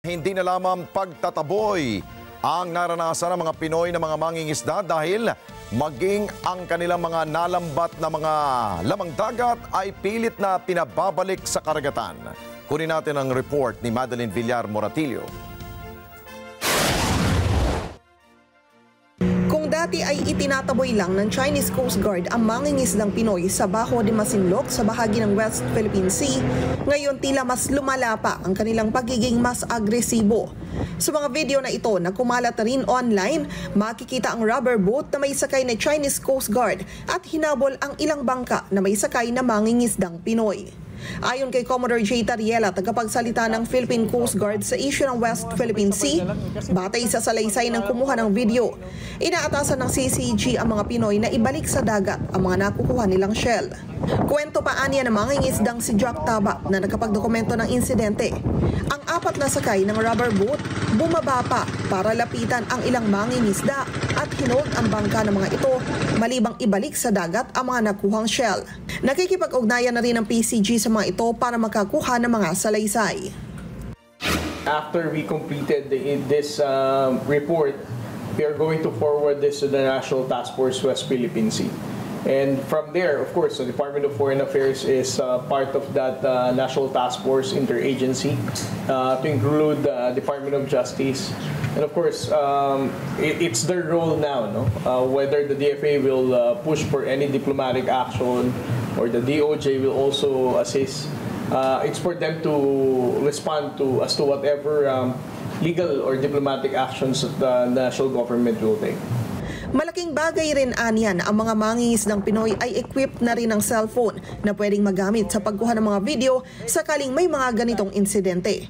Hindi na lamang pagtataboy ang naranasan ng mga Pinoy na mga mangingisda dahil maging ang kanilang mga nalambat na mga lamang dagat ay pilit na pinababalik sa karagatan. Kunin natin ang report ni Madeline Villar Moratillo. Kung dati ay itinataboy lang ng Chinese Coast Guard ang mangingisdang Pinoy sa Bajo de Masinloc sa bahagi ng West Philippine Sea, ngayon tila mas lumala pa ang kanilang pagiging mas agresibo. Sa mga video na ito na kumalat rin online, makikita ang rubber boat na may sakay na Chinese Coast Guard at hinabol ang ilang bangka na may sakay na mangingisdang Pinoy. Ayon kay Commodore J. Tariela, tagapagsalita ng Philippine Coast Guard sa issue ng West Philippine Sea, batay sa salaysay ng kumuha ng video, inaatasan ng CCG ang mga Pinoy na ibalik sa dagat ang mga nakukuha nilang shell. Kwento pa aniya ng mangingisdang si Jack Taba na nakapagdokumento ng insidente. Ang 4 na sakay ng rubber boat bumaba pa para lapitan ang ilang mangingisda at hinold ang bangka ng mga ito malibang ibalik sa dagat ang mga nakuhang shell. Nakikipag-ugnayan na rin ang PCG sa mga ito para makakuha ng mga salaysay. After we completed this report, we are going to forward this to the National Task Force West Philippine Sea. And from there, of course, the Department of Foreign Affairs is part of that National Task Force interagency to include the Department of Justice. And of course, it's their role now, no? Whether the DFA will push for any diplomatic action or the DOJ will also assist. It's for them to respond to as to whatever legal or diplomatic actions that the national government will take. Malaking bagay rin aniyan ang mga mangingisdang Pinoy ay equipped na rin ng cellphone na pwedeng magamit sa pagkuha ng mga video sakaling may mga ganitong insidente.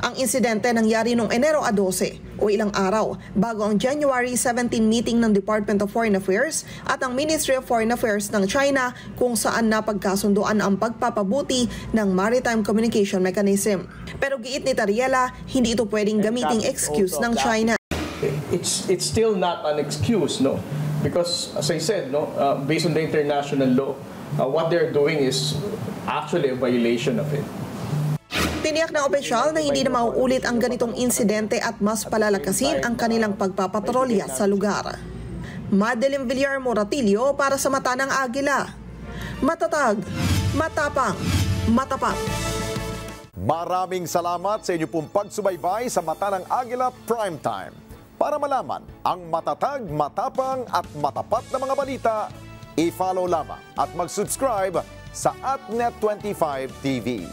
Ang insidente nangyari noong Enero 12 o ilang araw bago ang January 17 meeting ng Department of Foreign Affairs at ang Ministry of Foreign Affairs ng China kung saan napagkasunduan ang pagpapabuti ng Maritime Communication Mechanism. Pero giit ni Tariela, hindi ito pwedeng gamiting excuse ng China. It's still not an excuse, no? Because as I said, no, based on the international law, what they're doing is actually a violation of it. Tiniyak ng opisyal na hindi na mauulit ang ganitong insidente at mas palalakasin ang kanilang pagpapatrolya sa lugar. Madeline Villar Moratillo para sa Mata ng Agila. Matatag, matapang, matapat. Maraming salamat sa inyo pong pagsubaybay sa Mata ng Agila Primetime. Para malaman ang matatag, matapang at matapat na mga balita, i-follow lamang at mag-subscribe sa AtNet25 TV.